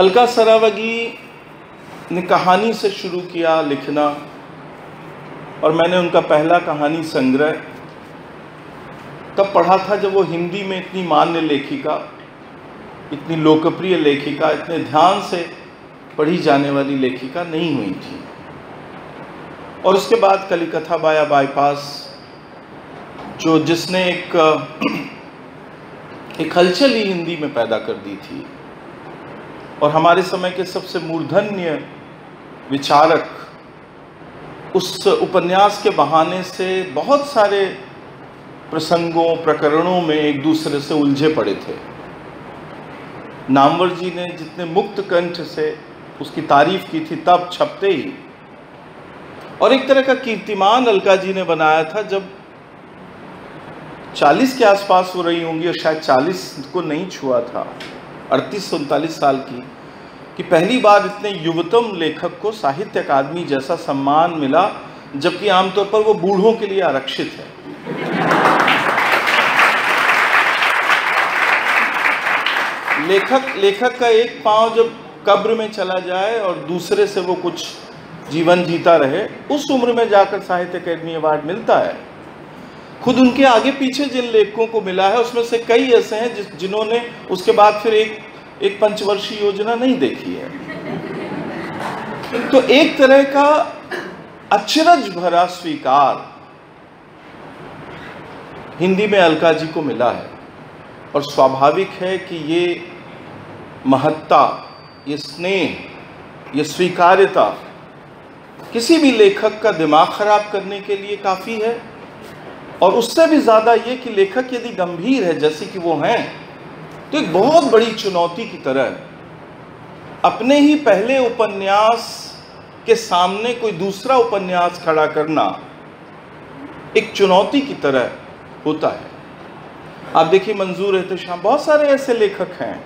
अलका सरावगी ने कहानी से शुरू किया लिखना, और मैंने उनका पहला कहानी संग्रह तब पढ़ा था जब वो हिंदी में इतनी मान्य लेखिका, इतनी लोकप्रिय लेखिका, इतने ध्यान से पढ़ी जाने वाली लेखिका नहीं हुई थी। और उसके बाद कलिकथा बाया बाईपास, जिसने एक हलचल ही हिंदी में पैदा कर दी थी, और हमारे समय के सबसे मूर्धन्य विचारक उस उपन्यास के बहाने से बहुत सारे प्रसंगों प्रकरणों में एक दूसरे से उलझे पड़े थे। नामवर जी ने जितने मुक्त कंठ से उसकी तारीफ की थी तब छपते ही, और एक तरह का कीर्तिमान अलका जी ने बनाया था जब 40 के आसपास हो रही होंगी, और शायद 40 को नहीं छुआ था, 38-39 साल की, कि पहली बार इतने युवतम लेखक को साहित्य अकादमी जैसा सम्मान मिला, जबकि आमतौर पर वो बूढ़ों के लिए आरक्षित है। लेखक का एक पांव जब कब्र में चला जाए और दूसरे से वो कुछ जीवन जीता रहे, उस उम्र में जाकर साहित्य अकादमी अवार्ड मिलता है। खुद उनके आगे पीछे जिन लेखकों को मिला है उसमें से कई ऐसे हैं जिन्होंने उसके बाद फिर एक पंचवर्षीय योजना नहीं देखी है। तो एक तरह का अचरज भरा स्वीकार हिंदी में अलका जी को मिला है, और स्वाभाविक है कि ये महत्ता, ये स्नेह, ये स्वीकार्यता किसी भी लेखक का दिमाग खराब करने के लिए काफ़ी है। और उससे भी ज़्यादा ये कि लेखक यदि गंभीर है जैसे कि वो हैं, तो एक बहुत बड़ी चुनौती की तरह अपने ही पहले उपन्यास के सामने कोई दूसरा उपन्यास खड़ा करना एक चुनौती की तरह होता है। आप देखिए मंजूर एहतेशाम, बहुत सारे ऐसे लेखक हैं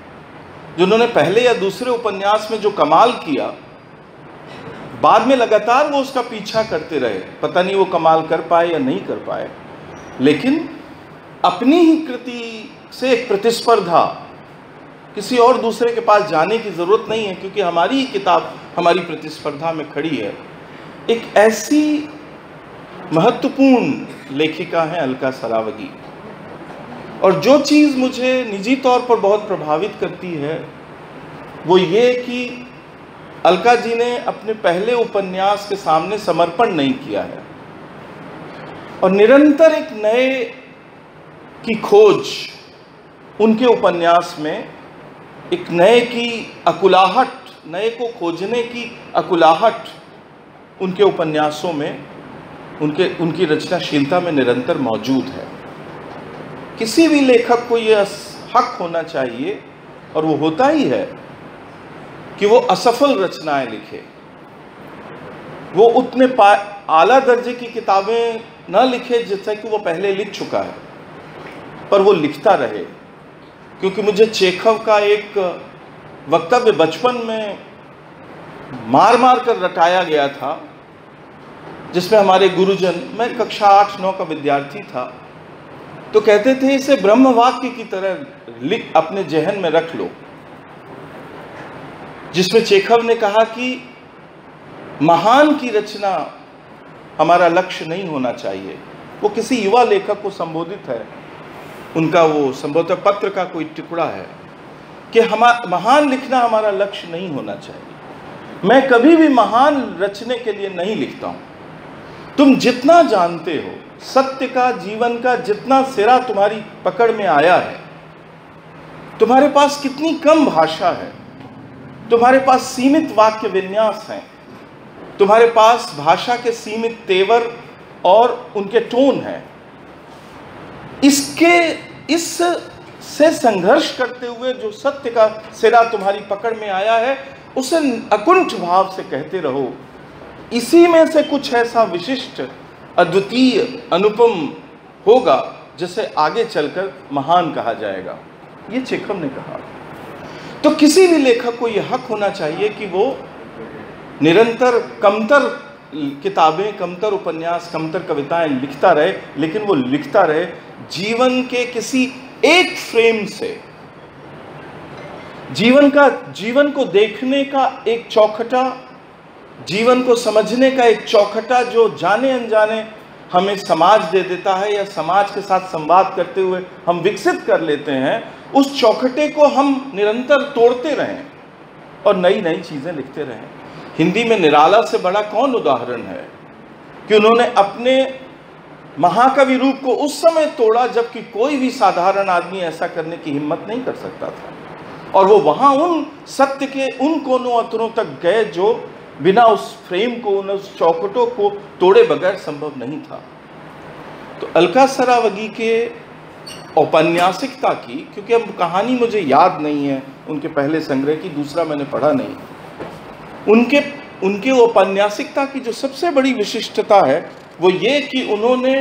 जिन्होंने पहले या दूसरे उपन्यास में जो कमाल किया, बाद में लगातार वो उसका पीछा करते रहे। पता नहीं वो कमाल कर पाए या नहीं कर पाए, लेकिन अपनी ही कृति से एक प्रतिस्पर्धा, किसी और दूसरे के पास जाने की ज़रूरत नहीं है, क्योंकि हमारी ही किताब हमारी प्रतिस्पर्धा में खड़ी है। एक ऐसी महत्वपूर्ण लेखिका है अलका सरावगी। और जो चीज़ मुझे निजी तौर पर बहुत प्रभावित करती है वो ये कि अलका जी ने अपने पहले उपन्यास के सामने समर्पण नहीं किया है, और निरंतर एक नए की खोज उनके उपन्यास में, एक नए की अकुलाहट, नए को खोजने की अकुलाहट उनके उपन्यासों में, उनकी रचनाशीलता में निरंतर मौजूद है। किसी भी लेखक को यह हक होना चाहिए, और वो होता ही है, कि वो असफल रचनाएं लिखे। वो उतने आला दर्जे की किताबें न लिखे जैसा कि वो पहले लिख चुका है, पर वो लिखता रहे। क्योंकि मुझे चेखव का एक वक्तव्य बचपन में मार मार कर रटाया गया था, जिसमें हमारे गुरुजन, मैं कक्षा 8-9 का विद्यार्थी था, तो कहते थे इसे ब्रह्म वाक्य की तरह लिख, अपने जहन में रख लो, जिसमें चेखव ने कहा कि महान की रचना हमारा लक्ष्य नहीं होना चाहिए। वो किसी युवा लेखक को संबोधित है, उनका वो संभवतः पत्र का कोई टुकड़ा है कि महान लिखना हमारा लक्ष्य नहीं होना चाहिए। मैं कभी भी महान रचने के लिए नहीं लिखता हूँ। तुम जितना जानते हो सत्य का, जीवन का, जितना सिरा तुम्हारी पकड़ में आया है, तुम्हारे पास कितनी कम भाषा है, तुम्हारे पास सीमित वाक्य विन्यास हैं, तुम्हारे पास भाषा के सीमित तेवर और उनके टोन हैं। इससे संघर्ष करते हुए जो सत्य का सिरा तुम्हारी पकड़ में आया है, उसे अकुंठ भाव से कहते रहो। इसी में से कुछ ऐसा विशिष्ट, अद्वितीय, अनुपम होगा जिसे आगे चलकर महान कहा जाएगा। ये चेखव ने कहा। तो किसी भी लेखक को यह हक होना चाहिए कि वो निरंतर कमतर किताबें, कमतर उपन्यास, कमतर कविताएं लिखता रहे, लेकिन वो लिखता रहे जीवन के किसी एक फ्रेम से, जीवन को देखने का एक चौखटा, जीवन को समझने का एक चौखटा जो जाने अनजाने हमें समाज दे देता है या समाज के साथ संवाद करते हुए हम विकसित कर लेते हैं, उस चौखटे को हम निरंतर तोड़ते रहें और नई नई चीज़ें लिखते रहें। हिंदी में निराला से बड़ा कौन उदाहरण है कि उन्होंने अपने महाकवि रूप को उस समय तोड़ा जबकि कोई भी साधारण आदमी ऐसा करने की हिम्मत नहीं कर सकता था, और वो वहाँ उन सत्य के उन कोनों अतरों तक गए जो बिना उस फ्रेम को, उस चौखटों को तोड़े बगैर संभव नहीं था। तो अलका सरावगी के औपन्यासिकता की, क्योंकि अब कहानी मुझे याद नहीं है उनके पहले संग्रह की, दूसरा मैंने पढ़ा नहीं, उनके औपन्यासिकता की जो सबसे बड़ी विशिष्टता है वो ये कि उन्होंने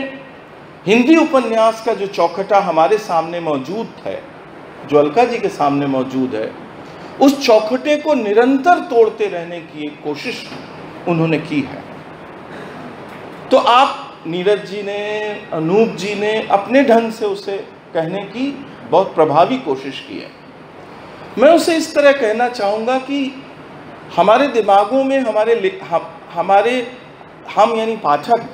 हिंदी उपन्यास का जो चौखटा हमारे सामने मौजूद है, जो अलका जी के सामने मौजूद है, उस चौखटे को निरंतर तोड़ते रहने की एक कोशिश उन्होंने की है। तो आप नीरज जी ने, अनूप जी ने अपने ढंग से उसे कहने की बहुत प्रभावी कोशिश की है। मैं उसे इस तरह कहना चाहूँगा कि हमारे दिमागों में हम यानी पाठक,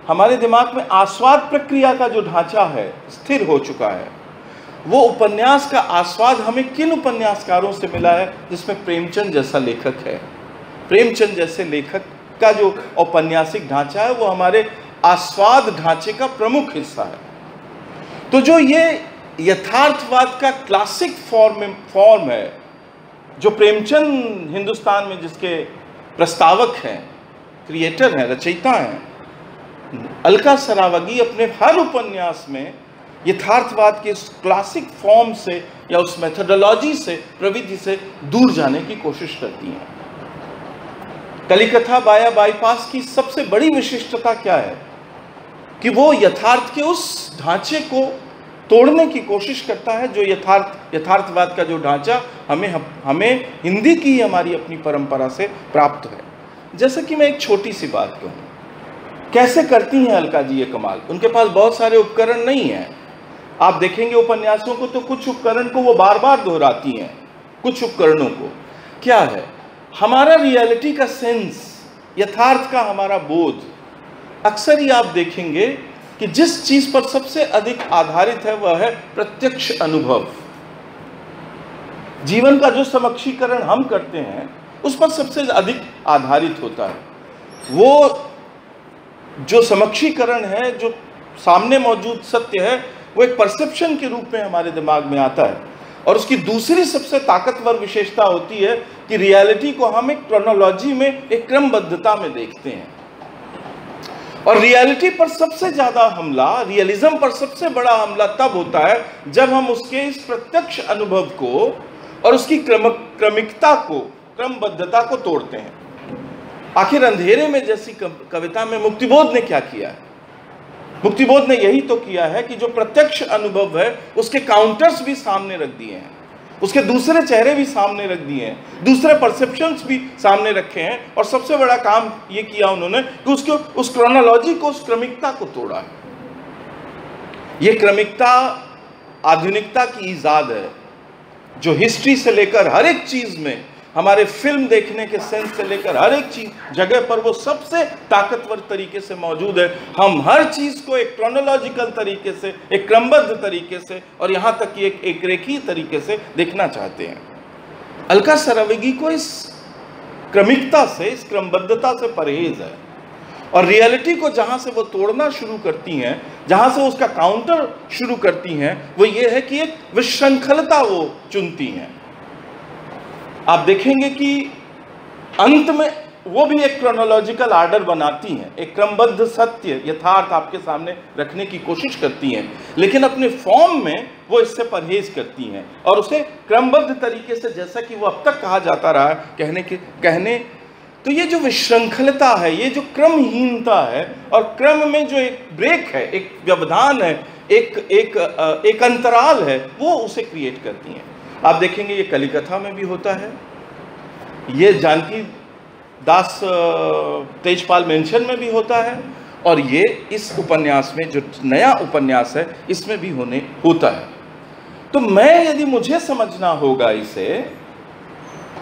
हमारे दिमाग में आस्वाद प्रक्रिया का जो ढांचा है स्थिर हो चुका है। वो उपन्यास का आस्वाद हमें किन उपन्यासकारों से मिला है जिसमें प्रेमचंद जैसा लेखक है। प्रेमचंद जैसे लेखक का जो औपन्यासिक ढांचा है वो हमारे आस्वाद ढांचे का प्रमुख हिस्सा है। तो जो ये यथार्थवाद का क्लासिक फॉर्म है जो प्रेमचंद हिंदुस्तान में जिसके प्रस्तावक हैं, क्रिएटर हैं, रचयिता हैं, अलका सरावगी अपने हर उपन्यास में यथार्थवाद के इस क्लासिक फॉर्म से या उस मेथोडोलॉजी से, प्रविधि से दूर जाने की कोशिश करती हैं। कलिकथा बाया बाईपास की सबसे बड़ी विशिष्टता क्या है कि वो यथार्थ के उस ढांचे को तोड़ने की कोशिश करता है जो यथार्थवाद का जो ढांचा हमें हिंदी की हमारी अपनी परंपरा से प्राप्त है। जैसे कि मैं एक छोटी सी बात कहूँ, कैसे करती हैं अलका जी ये कमाल। उनके पास बहुत सारे उपकरण नहीं हैं। आप देखेंगे उपन्यासों को तो कुछ उपकरण को वो बार बार दोहराती हैं, कुछ उपकरणों को क्या है, हमारा रियलिटी का सेंस, यथार्थ का हमारा बोध। अक्सर ही आप देखेंगे कि जिस चीज पर सबसे अधिक आधारित है वह है प्रत्यक्ष अनुभव। जीवन का जो समक्षीकरण हम करते हैं उस पर सबसे अधिक आधारित होता है। वो जो समक्षीकरण है, जो सामने मौजूद सत्य है, वो एक परसेप्शन के रूप में हमारे दिमाग में आता है। और उसकी दूसरी सबसे ताकतवर विशेषता होती है कि रियलिटी को हम एक क्रोनोलॉजी में, एक क्रमबद्धता में देखते हैं। और रियलिटी पर सबसे ज्यादा हमला, रियलिज्म पर सबसे बड़ा हमला तब होता है जब हम उसके इस प्रत्यक्ष अनुभव को और उसकी क्रमिकता को, क्रमबद्धता को तोड़ते हैं। आखिर अंधेरे में जैसी कविता में मुक्तिबोध ने क्या किया है? मुक्तिबोध ने यही तो किया है कि जो प्रत्यक्ष अनुभव है उसके काउंटर्स भी सामने रख दिए हैं, उसके दूसरे चेहरे भी सामने रख दिए हैं, दूसरे परसेप्शंस भी सामने रखे हैं। और सबसे बड़ा काम ये किया उन्होंने कि उसको, उस क्रोनोलॉजी को, उस क्रमिकता को तोड़ा है। ये क्रमिकता आधुनिकता की ईजाद है जो हिस्ट्री से लेकर हर एक चीज में, हमारे फिल्म देखने के सेंस से लेकर हर एक चीज जगह पर वो सबसे ताकतवर तरीके से मौजूद है। हम हर चीज को एक क्रोनोलॉजिकल तरीके से, एक क्रमबद्ध तरीके से और यहाँ तक कि एक रेखीय तरीके से देखना चाहते हैं। अलका सरावगी को इस क्रमिकता से, इस क्रमबद्धता से परहेज है। और रियलिटी को जहाँ से वो तोड़ना शुरू करती हैं, जहाँ से उसका काउंटर शुरू करती हैं, वो ये है कि एक विशृंखलता वो चुनती हैं। आप देखेंगे कि अंत में वो भी एक क्रोनोलॉजिकल आर्डर बनाती हैं, एक क्रमबद्ध सत्य, यथार्थ आपके सामने रखने की कोशिश करती हैं, लेकिन अपने फॉर्म में वो इससे परहेज करती हैं और उसे क्रमबद्ध तरीके से, जैसा कि वो अब तक कहा जाता रहा है, तो ये जो विशृंखलता है, ये जो क्रमहीनता है और क्रम में जो एक ब्रेक है, एक व्यवधान है, एक अंतराल है, वो उसे क्रिएट करती हैं। आप देखेंगे ये कलिकथा में भी होता है, ये जानकी दास तेजपाल मेंशन में भी होता है, और ये इस उपन्यास में, जो नया उपन्यास है, इसमें भी होता है। तो यदि मुझे समझना होगा इसे,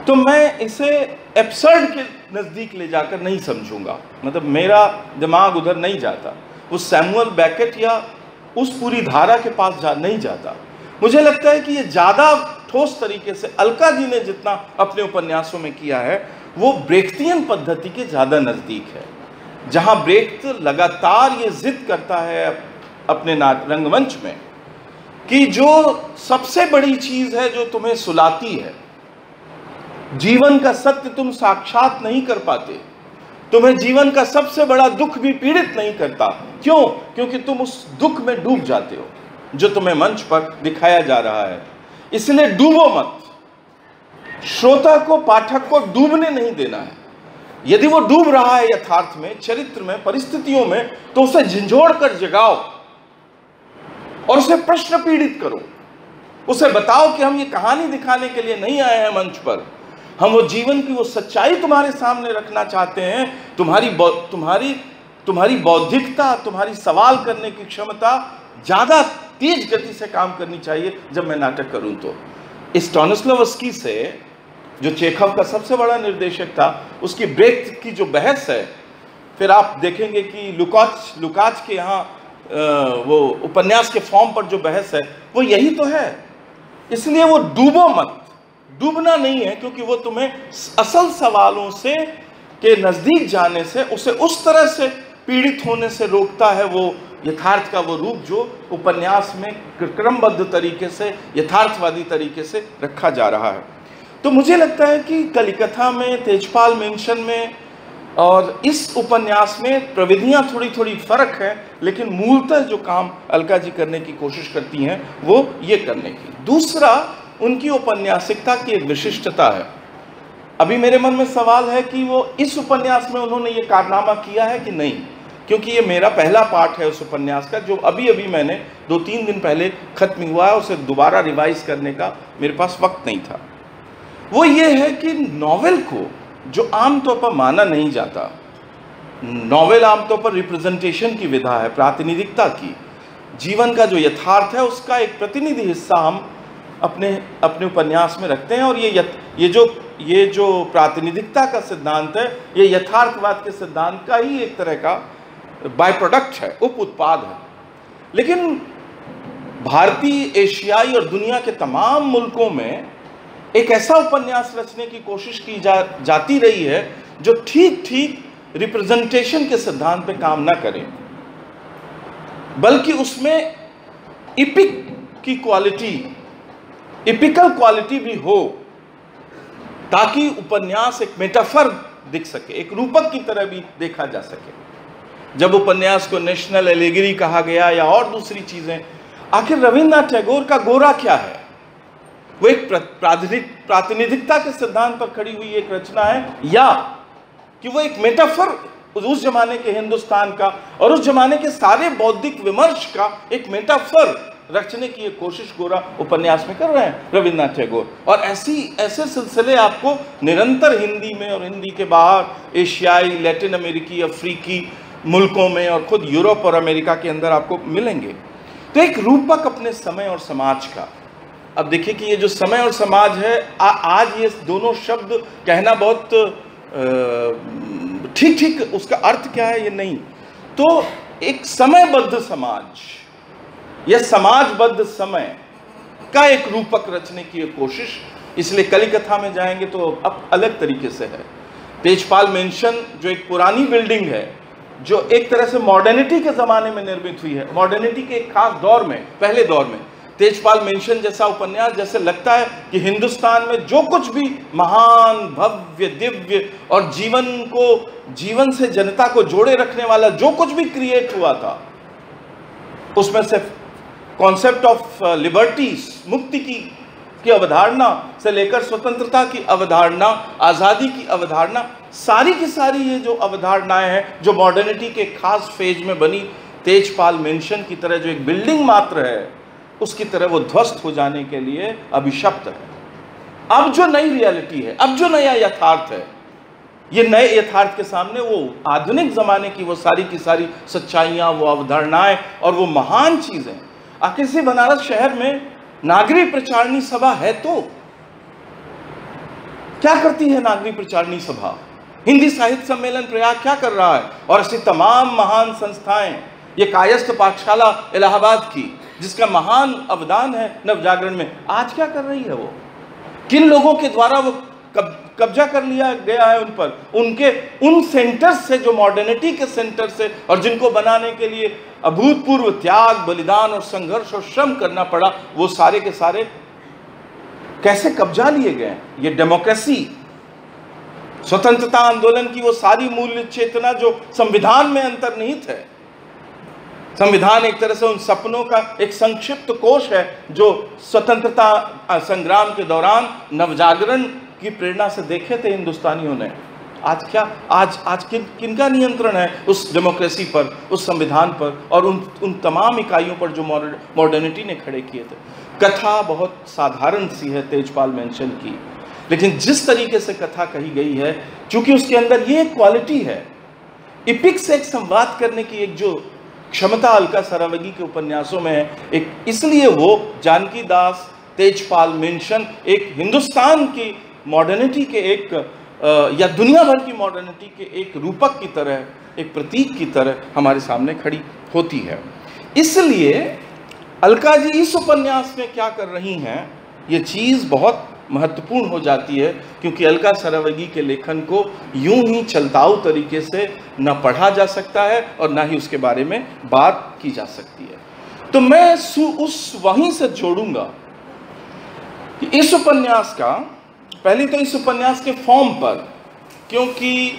तो मैं इसे एब्सर्ड के नज़दीक ले जाकर नहीं समझूंगा, मतलब मेरा दिमाग उधर नहीं जाता, उस सैमुअल बेकेट या उस पूरी धारा के पास नहीं जाता। मुझे लगता है कि ये ज़्यादा ठोस तरीके से अलका जी ने जितना अपने उपन्यासों में किया है वो ब्रेख्तियन पद्धति के ज़्यादा नज़दीक है, जहाँ ब्रेख्त लगातार ये जिद करता है अपने रंगमंच में कि जो सबसे बड़ी चीज़ है जो तुम्हें सुलाती है, जीवन का सत्य तुम साक्षात नहीं कर पाते, तुम्हें जीवन का सबसे बड़ा दुख भी पीड़ित नहीं करता। क्यों? क्योंकि तुम उस दुख में डूब जाते हो जो तुम्हें मंच पर दिखाया जा रहा है। इसलिए डूबो मत। श्रोता को, पाठक को डूबने नहीं देना है। यदि वो डूब रहा है यथार्थ में, चरित्र में, परिस्थितियों में, तो उसे झंझोड़ कर जगाओ और उसे प्रश्न पीड़ित करो। उसे बताओ कि हम ये कहानी दिखाने के लिए नहीं आए हैं मंच पर, हम वो जीवन की वो सच्चाई तुम्हारे सामने रखना चाहते हैं। तुम्हारी बौद्धिकता, तुम्हारी सवाल करने की क्षमता ज़्यादा तेज गति से काम करनी चाहिए जब मैं नाटक करूं। तो इस स्टॉनिस्लावस्की से, जो चेखव का सबसे बड़ा निर्देशक था, उसकी ब्रेख्त की जो बहस है, फिर आप देखेंगे कि लुकाच के यहाँ वो उपन्यास के फॉर्म पर जो बहस है वो यही तो है। इसलिए वो डूबो मत, डूबना नहीं है, क्योंकि वो तुम्हें असल सवालों से के नज़दीक जाने से, उसे उस तरह से पीड़ित होने से रोकता है। वो यथार्थ का वो रूप जो उपन्यास में क्रमबद्ध तरीके से, यथार्थवादी तरीके से रखा जा रहा है। तो मुझे लगता है कि कलिकथा में, तेजपाल मेंशन में और इस उपन्यास में प्रविधियां थोड़ी थोड़ी फर्क है, लेकिन मूलतः जो काम अलका जी करने की कोशिश करती हैं वो ये करने की। दूसरा, उनकी उपन्यासिकता की एक विशिष्टता है। अभी मेरे मन में सवाल है कि वो इस उपन्यास में उन्होंने ये कारनामा किया है कि नहीं, क्योंकि ये मेरा पहला पार्ट है उस उपन्यास का, जो अभी अभी मैंने 2-3 दिन पहले खत्म हुआ है। उसे दोबारा रिवाइज करने का मेरे पास वक्त नहीं था। वो ये है कि नॉवेल को, जो आमतौर पर माना नहीं जाता, नॉवेल आमतौर पर रिप्रेजेंटेशन की विधा है, प्रातिनिधिकता की, जीवन का जो यथार्थ है उसका एक प्रतिनिधि हिस्सा हम अपने उपन्यास में रखते हैं। और ये जो प्रातिनिधिकता का सिद्धांत है, ये यथार्थवाद के सिद्धांत का ही एक तरह का बाय प्रोडक्ट है, उप उत्पाद है। लेकिन भारतीय, एशियाई और दुनिया के तमाम मुल्कों में एक ऐसा उपन्यास रचने की कोशिश की जाती रही है जो ठीक ठीक रिप्रेजेंटेशन के सिद्धांत पे काम ना करे, बल्कि उसमें इपिक की क्वालिटी, इपिकल क्वालिटी भी हो, ताकि उपन्यास एक मेटाफर दिख सके, एक रूपक की तरह भी देखा जा सके। जब उपन्यास को नेशनल एलेगरी कहा गया या और दूसरी चीजें, आखिर रविन्द्रनाथ टैगोर का गोरा क्या है? वो एक प्रातिनिधिकता के सिद्धांत पर खड़ी हुई एक रचना है, या कि वो एक मेटाफर उस जमाने के हिंदुस्तान का और उस जमाने के सारे बौद्धिक विमर्श का एक मेटाफर रचने की एक कोशिश गोरा उपन्यास में कर रहे हैं रविन्द्रनाथ टैगोर। और ऐसे सिलसिले आपको निरंतर हिंदी में और हिंदी के बाहर एशियाई, लैटिन अमेरिकी, अफ्रीकी मुल्कों में और खुद यूरोप और अमेरिका के अंदर आपको मिलेंगे। तो एक रूपक अपने समय और समाज का। अब देखिए कि ये जो समय और समाज है, आज ये दोनों शब्द कहना बहुत ठीक ठीक उसका अर्थ क्या है ये नहीं, तो एक समयबद्ध समाज या समाजबद्ध समय का एक रूपक रचने की कोशिश। इसलिए कलिकथा में जाएंगे तो अब अलग तरीके से है। तेजपाल मेंशन जो एक पुरानी बिल्डिंग है, जो एक तरह से मॉडर्निटी के ज़माने में निर्मित हुई है, मॉडर्निटी के एक खास दौर में, पहले दौर में, तेजपाल मेंशन जैसा उपन्यास, जैसे लगता है कि हिंदुस्तान में जो कुछ भी महान, भव्य, दिव्य और जीवन से जनता को जोड़े रखने वाला जो कुछ भी क्रिएट हुआ था, उसमें से कॉन्सेप्ट ऑफ लिबर्टीज, मुक्ति की अवधारणा से लेकर स्वतंत्रता की अवधारणा, आज़ादी की अवधारणा, सारी की सारी ये जो अवधारणाएं हैं जो मॉडर्निटी के खास फेज में बनी, तेजपाल मेंशन की तरह जो एक बिल्डिंग मात्र है, उसकी तरह वो ध्वस्त हो जाने के लिए अभिशप्त है। अब जो नई रियलिटी है, अब जो नया यथार्थ है, ये नए यथार्थ के सामने वो आधुनिक ज़माने की वो सारी की सारी सच्चाइयाँ, वो अवधारणाएं और वो महान चीज़ें। आखिर से बनारस शहर में नागरिक प्रचारणी सभा है, तो क्या करती है नागरिक प्रचारणी सभा? हिंदी साहित्य सम्मेलन प्रयाग क्या कर रहा है? और ऐसी तमाम महान संस्थाएं, ये कायस्थ पाठशाला इलाहाबाद की, जिसका महान अवदान है नवजागरण में, आज क्या कर रही है? वो किन लोगों के द्वारा वो कब्जा कर लिया गया है उन पर, उनके उन सेंटर्स से जो मॉडर्निटी के सेंटर से, और जिनको बनाने के लिए अभूतपूर्व त्याग, बलिदान और संघर्ष और श्रम करना पड़ा, वो सारे के सारे कैसे कब्जा लिए गए? ये डेमोक्रेसी, स्वतंत्रता आंदोलन की वो सारी मूल्य चेतना जो संविधान में अंतर्निहित है। संविधान एक तरह से उन सपनों का एक संक्षिप्त कोश है जो स्वतंत्रता संग्राम के दौरान नवजागरण की प्रेरणा से देखे थे हिंदुस्तानियों ने। आज क्या, आज किनका नियंत्रण है उस डेमोक्रेसी पर, उस संविधान पर, और उन तमाम इकाइयों पर जो मॉडर्निटी ने खड़े किए थे। कथा बहुत साधारण सी है तेजपाल मेंशन की, लेकिन जिस तरीके से कथा कही गई है, चूंकि उसके अंदर ये क्वालिटी है, इपिक से एक संवाद करने की एक जो क्षमता अलका सरावगी के उपन्यासों में है, एक इसलिए वो जानकी दास, तेजपाल मेंशन एक हिंदुस्तान की मॉडर्निटी के एक या दुनिया भर की मॉडर्निटी के एक रूपक की तरह, एक प्रतीक की तरह हमारे सामने खड़ी होती है। इसलिए अलका जी इस उपन्यास में क्या कर रही हैं, ये चीज़ बहुत महत्वपूर्ण हो जाती है, क्योंकि अलका सरावगी के लेखन को यूं ही चलताऊ तरीके से न पढ़ा जा सकता है और ना ही उसके बारे में बात की जा सकती है। तो मैं उस वहीं से जोड़ूंगा कि इस उपन्यास का, पहले तो इस उपन्यास के फॉर्म पर, क्योंकि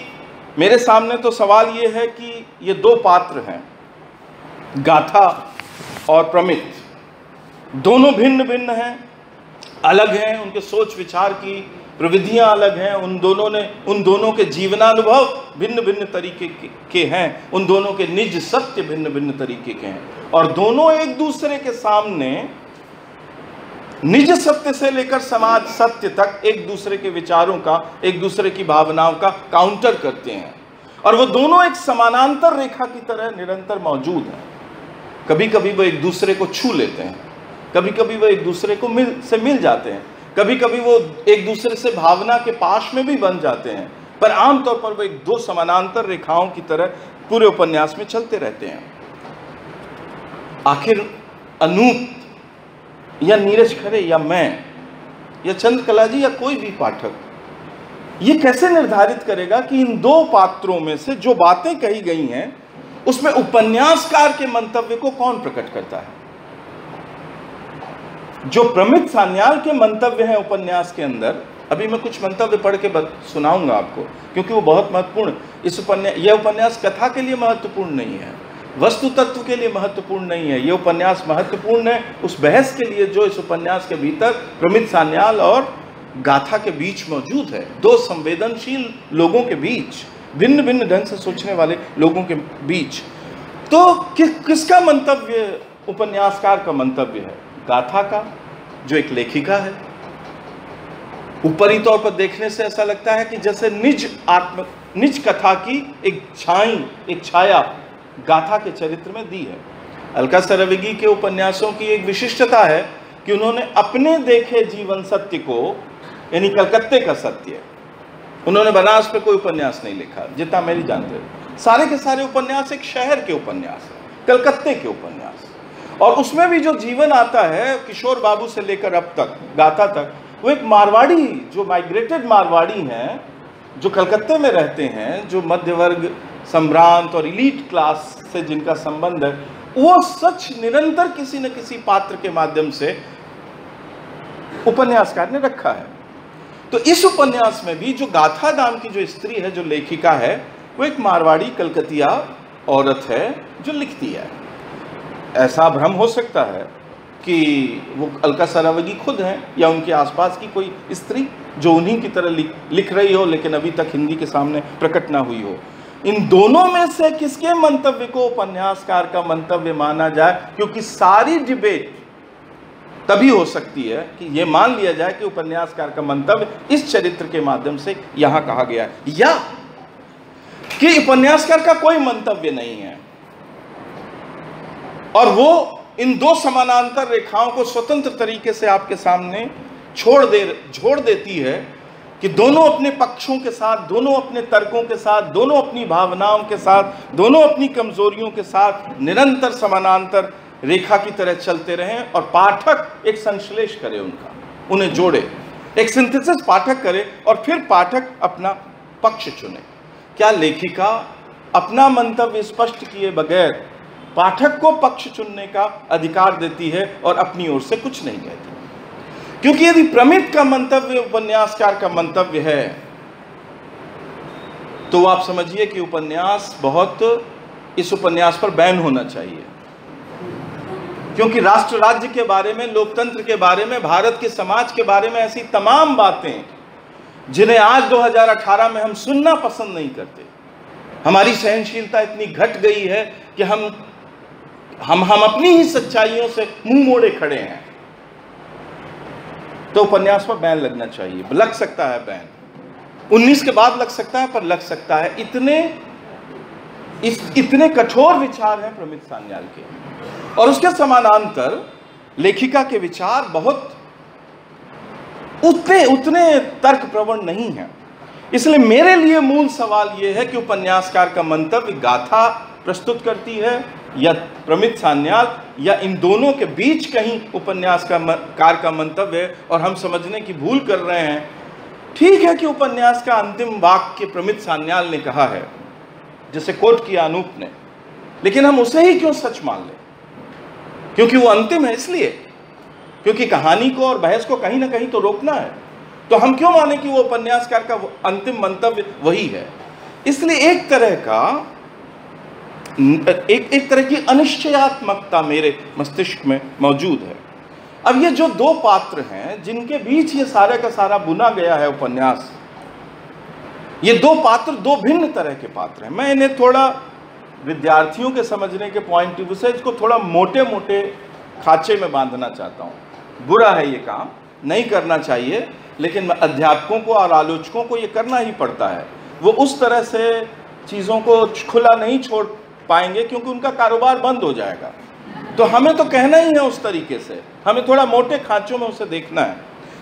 मेरे सामने तो सवाल ये है कि ये दो पात्र हैं, गाथा और प्रमित, दोनों भिन्न भिन्न हैं, अलग हैं, उनके सोच विचार की प्रविधियां अलग हैं, उन दोनों के जीवनानुभव भिन्न भिन्न तरीके के हैं, उन दोनों के निज सत्य भिन्न भिन्न तरीके के हैं, और दोनों एक दूसरे के सामने निज सत्य से लेकर समाज सत्य तक एक दूसरे के विचारों का, एक दूसरे की भावनाओं का काउंटर करते हैं, और वो दोनों एक समानांतर रेखा की तरह निरंतर मौजूद हैं। कभी कभी वो एक दूसरे को छू लेते हैं, कभी कभी वो एक दूसरे को मिल जाते हैं, कभी कभी वो एक दूसरे से भावना के पाश में भी बन जाते हैं, पर आमतौर पर वो एक दो समानांतर रेखाओं की तरह पूरे उपन्यास में चलते रहते हैं। आखिर अनूप या नीरज खरे या मैं या चंद्रकला जी या कोई भी पाठक ये कैसे निर्धारित करेगा कि इन दो पात्रों में से जो बातें कही गई हैं उसमें उपन्यासकार के मंतव्य को कौन प्रकट करता है? जो प्रमित सान्याल के मंतव्य हैं उपन्यास के अंदर, अभी मैं कुछ मंतव्य पढ़ के सुनाऊंगा आपको, क्योंकि वो बहुत महत्वपूर्ण, यह उपन्यास कथा के लिए महत्वपूर्ण नहीं है, वस्तु तत्व के लिए महत्वपूर्ण नहीं है, ये उपन्यास महत्वपूर्ण है उस बहस के लिए जो इस उपन्यास के भीतर प्रमित सान्याल और गाथा के बीच मौजूद है, दो संवेदनशील लोगों के बीच, भिन्न भिन्न ढंग से सोचने वाले लोगों के बीच। तो किसका मंतव्य उपन्यासकार का मंतव्य है? गाथा का, जो एक लेखिका है। ऊपरी तौर पर देखने से ऐसा लगता है कि जैसे निज कथा की एक छाया गाथा के चरित्र में दी है। अलका सरावगी के उपन्यासों की एक विशिष्टता है कि उन्होंने अपने देखे जीवन सत्य को, यानी कलकत्ते का सत्य, उन्होंने बनारस पे कोई उपन्यास नहीं लिखा जितना मेरी जानते हैं। सारे के सारे उपन्यास एक शहर के उपन्यास है, कलकत्ते के उपन्यास, और उसमें भी जो जीवन आता है किशोर बाबू से लेकर अब तक गाथा तक, वो एक मारवाड़ी, जो माइग्रेटेड मारवाड़ी हैं, जो कलकत्ते में रहते हैं, जो मध्य वर्ग, संभ्रांत और इलीट क्लास से जिनका संबंध है, वो सच निरंतर किसी न किसी पात्र के माध्यम से उपन्यासकार ने रखा है। तो इस उपन्यास में भी जो गाथा नाम की जो स्त्री है, जो लेखिका है, वो एक मारवाड़ी कलकतिया औरत है जो लिखती है। ऐसा भ्रम हो सकता है कि वो अलका सरावगी खुद हैं या उनके आसपास की कोई स्त्री जो उन्हीं की तरह लिख रही हो, लेकिन अभी तक हिंदी के सामने प्रकट ना हुई हो। इन दोनों में से किसके मंतव्य को उपन्यासकार का मंतव्य माना जाए? क्योंकि सारी डिबेट तभी हो सकती है कि यह मान लिया जाए कि उपन्यासकार का मंतव्य इस चरित्र के माध्यम से यहां कहा गया है, या कि उपन्यासकार का कोई मंतव्य नहीं है और वो इन दो समानांतर रेखाओं को स्वतंत्र तरीके से आपके सामने छोड़ देती है, कि दोनों अपने पक्षों के साथ, दोनों अपने तर्कों के साथ, दोनों अपनी भावनाओं के साथ, दोनों अपनी कमजोरियों के साथ निरंतर समानांतर रेखा की तरह चलते रहें और पाठक एक संश्लेष करे उनका, उन्हें जोड़े, एक सिंथेसिस पाठक करे और फिर पाठक अपना पक्ष चुने। क्या लेखिका अपना मंतव्य स्पष्ट किए बगैर पाठक को पक्ष चुनने का अधिकार देती है और अपनी ओर से कुछ नहीं कहती? क्योंकि यदि प्रमित का मंतव्य उपन्यासकार का मंतव्य है तो आप समझिए कि उपन्यास इस उपन्यास पर बैन होना चाहिए। क्योंकि राष्ट्र राज्य के बारे में, लोकतंत्र के बारे में, भारत के समाज के बारे में ऐसी तमाम बातें जिन्हें आज 2018 में हम सुनना पसंद नहीं करते। हमारी सहनशीलता इतनी घट गई है कि हम अपनी ही सच्चाइयों से मुंह मोड़े खड़े हैं। तो उपन्यास पर बैन लगना चाहिए। लग सकता है बैन 19 के बाद लग सकता है, पर लग सकता है। इतने कठोर विचार हैं प्रमित सान्याल के, और उसके समानांतर लेखिका के विचार बहुत उतने तर्क प्रवण नहीं हैं। इसलिए मेरे लिए मूल सवाल यह है कि उपन्यासकार का मंतव्य गाथा प्रस्तुत करती है या प्रमित सान्याल, या इन दोनों के बीच कहीं उपन्यासकार का मंतव्य है और हम समझने की भूल कर रहे हैं। ठीक है कि उपन्यास का अंतिम वाक्य प्रमित सान्याल ने कहा है, जिसे कोट किया अनूप ने, लेकिन हम उसे ही क्यों सच मान लें? क्योंकि वो अंतिम है, इसलिए क्योंकि कहानी को और बहस को कहीं ना कहीं तो रोकना है। तो हम क्यों माने कि वो उपन्यासकार का अंतिम मंतव्य वही है? इसलिए एक तरह की अनिश्चयात्मकता मेरे मस्तिष्क में मौजूद है। अब ये जो दो पात्र हैं जिनके बीच ये सारा का सारा बुना गया है उपन्यास, ये दो पात्र दो भिन्न तरह के पात्र हैं। मैं इन्हें थोड़ा विद्यार्थियों के समझने के पॉइंट ऑफ व्यू से इसको थोड़ा मोटे मोटे खांचे में बांधना चाहता हूँ। बुरा है ये काम, नहीं करना चाहिए, लेकिन अध्यापकों को और आलोचकों को ये करना ही पड़ता है। वो उस तरह से चीज़ों को खुला नहीं छोड़ पाएंगे क्योंकि उनका कारोबार बंद हो जाएगा। तो हमें तो कहना ही है उस तरीके से, हमें थोड़ा मोटे खांचों में उसे देखना है।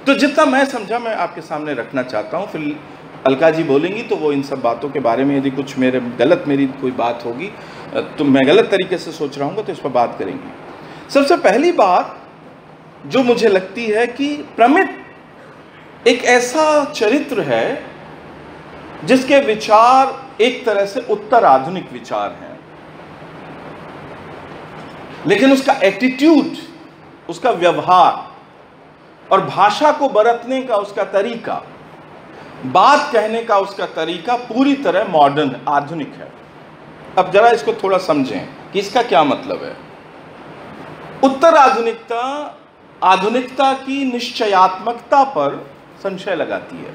तो जितना मैं समझा मैं आपके सामने रखना चाहता हूँ। फिर अलका जी बोलेंगी तो वो इन सब बातों के बारे में यदि कुछ मेरी कोई बात होगी तो मैं गलत तरीके से सोच रहा हूँ तो इस पर बात करेंगे। सबसे पहली बात जो मुझे लगती है कि प्रमित एक ऐसा चरित्र है जिसके विचार एक तरह से उत्तर आधुनिक विचार हैं, लेकिन उसका एटीट्यूड, उसका व्यवहार और भाषा को बरतने का उसका तरीका, बात कहने का उसका तरीका पूरी तरह मॉडर्न, आधुनिक है। अब जरा इसको थोड़ा समझें कि इसका क्या मतलब है। उत्तर आधुनिकता आधुनिकता की निश्चयात्मकता पर संशय लगाती है।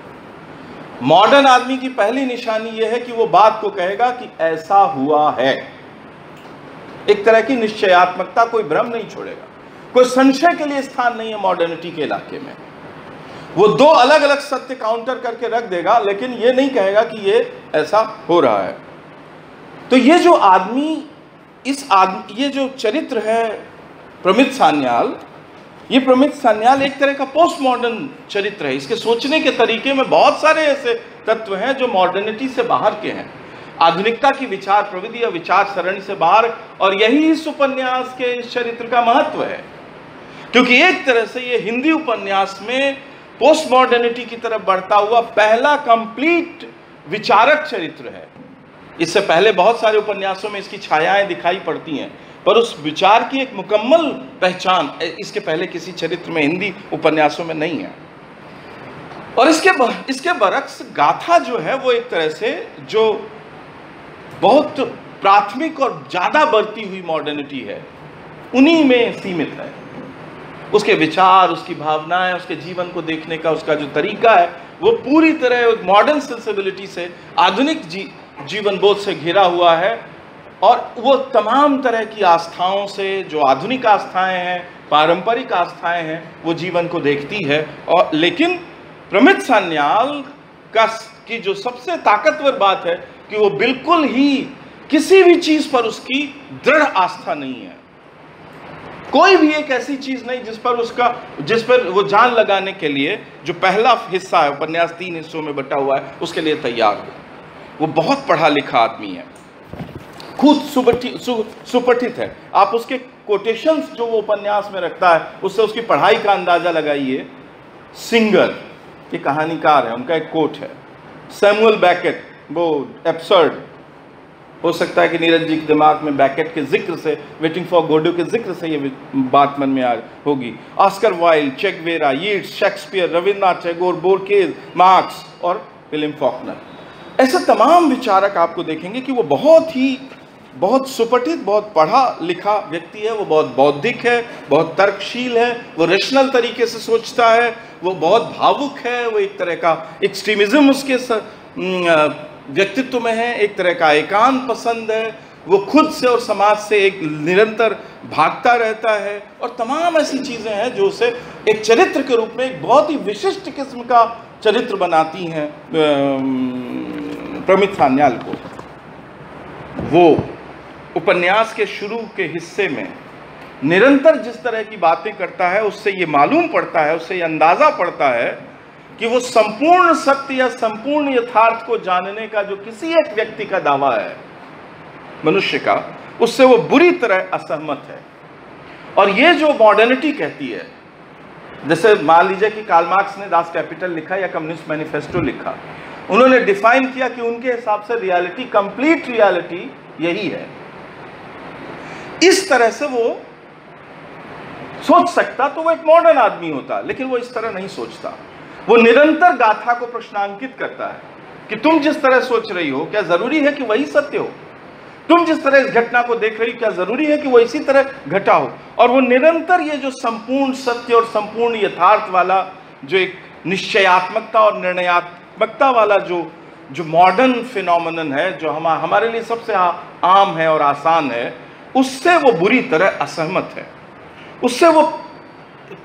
मॉडर्न आदमी की पहली निशानी यह है कि वो बात को कहेगा कि ऐसा हुआ है। एक तरह की निश्चयात्मकता, कोई भ्रम नहीं छोड़ेगा, कोई संशय के लिए स्थान नहीं है मॉडर्निटी के इलाके में। वो दो अलग अलग सत्य काउंटर करके रख देगा, लेकिन ये नहीं कहेगा कि ये ऐसा हो रहा है। तो ये जो आदमी, ये जो चरित्र है प्रमित सान्याल, ये प्रमित सान्याल एक तरह का पोस्ट मॉडर्न चरित्र है। इसके सोचने के तरीके में बहुत सारे ऐसे तत्व हैं जो मॉडर्निटी से बाहर के हैं, आधुनिकता की विचार प्रविधि या विचार सरणी से बाहर। और यही इस उपन्यास के इस चरित्र का महत्व है, क्योंकि एक तरह से ये हिंदी उपन्यास में पोस्ट मॉडर्निटी की तरफ बढ़ता हुआ पहला कंप्लीट विचारक चरित्र है। इससे पहले बहुत सारे उपन्यासों में इसकी छायाएं दिखाई पड़ती हैं, पर उस विचार की एक मुकम्मल पहचान इसके पहले किसी चरित्र में हिंदी उपन्यासों में नहीं है। और इसके बरक्स गाथा जो है वो एक तरह से जो बहुत प्राथमिक और ज़्यादा बढ़ती हुई मॉडर्निटी है उन्हीं में सीमित है। उसके विचार, उसकी भावनाएं, उसके जीवन को देखने का उसका जो तरीका है वो पूरी तरह मॉडर्न सेंसिबिलिटी से, आधुनिक जीवन बोध से घिरा हुआ है। और वो तमाम तरह की आस्थाओं से, जो आधुनिक आस्थाएं हैं, पारंपरिक आस्थाएं हैं, वो जीवन को देखती है। और लेकिन प्रमित सान्याल की जो सबसे ताकतवर बात है कि वो बिल्कुल ही किसी भी चीज पर उसकी दृढ़ आस्था नहीं है। कोई भी एक ऐसी चीज नहीं जिस पर वो जान लगाने के लिए जो पहला हिस्सा है, उपन्यास 3 हिस्सों में बटा हुआ है, उसके लिए तैयार हो। वो बहुत पढ़ा लिखा आदमी है, खुद सुपठित है। आप उसके कोटेशंस जो वो उपन्यास में रखता है उससे उसकी पढ़ाई का अंदाजा लगाइए। सिंगर, ये कहानीकार है, उनका एक कोट है, सैमुअल बैकेट, वो एब्सर्ड, हो सकता है कि नीरज जी के दिमाग में बैकेट के जिक्र से, वेटिंग फॉर गोडो के जिक्र से ये बात मन में आ होगी। Oscar Wilde, Che Guevara, Yeats, Shakespeare, Rabindranath Tagore, Borges, Marx और विलियम फॉकनर, ऐसे तमाम विचारक आपको देखेंगे कि वो बहुत सुपठित, बहुत पढ़ा लिखा व्यक्ति है। वो बहुत बौद्धिक है, बहुत तर्कशील है, वो रेशनल तरीके से सोचता है, वो बहुत भावुक है, वो एक तरह का एक्सट्रीमिज्म उसके व्यक्तित्व में है, एक तरह का एकांत पसंद है, वो खुद से और समाज से एक निरंतर भागता रहता है, और तमाम ऐसी चीज़ें हैं जो उसे एक चरित्र के रूप में एक बहुत ही विशिष्ट किस्म का चरित्र बनाती हैं प्रमित सान्याल को। वो उपन्यास के शुरू के हिस्से में निरंतर जिस तरह की बातें करता है, उससे ये मालूम पड़ता है, उससे ये अंदाज़ा पड़ता है कि वो संपूर्ण सत्य या संपूर्ण यथार्थ को जानने का जो किसी एक व्यक्ति का दावा है मनुष्य का, उससे वो बुरी तरह असहमत है। और ये जो मॉडर्निटी कहती है, जैसे मान लीजिए कि कार्ल मार्क्स ने दास कैपिटल लिखा या कम्युनिस्ट मैनिफेस्टो लिखा, उन्होंने डिफाइन किया कि उनके हिसाब से रियलिटी, कंप्लीट रियलिटी यही है। इस तरह से वो सोच सकता तो वो एक मॉडर्न आदमी होता, लेकिन वो इस तरह नहीं सोचता। वो निरंतर गाथा को प्रश्नांकित करता है कि तुम जिस तरह सोच रही हो, क्या जरूरी है कि वही सत्य हो? तुम जिस तरह इस घटना को देख रही हो, क्या जरूरी है कि वो इसी तरह घटा हो? और वो निरंतर ये जो संपूर्ण सत्य और संपूर्ण यथार्थ वाला जो एक निश्चयात्मकता और निर्णयात्मकता वाला जो मॉडर्न फिनोमेनन है, जो हमारे लिए सबसे आम है और आसान है, उससे वो बुरी तरह असहमत है। उससे वो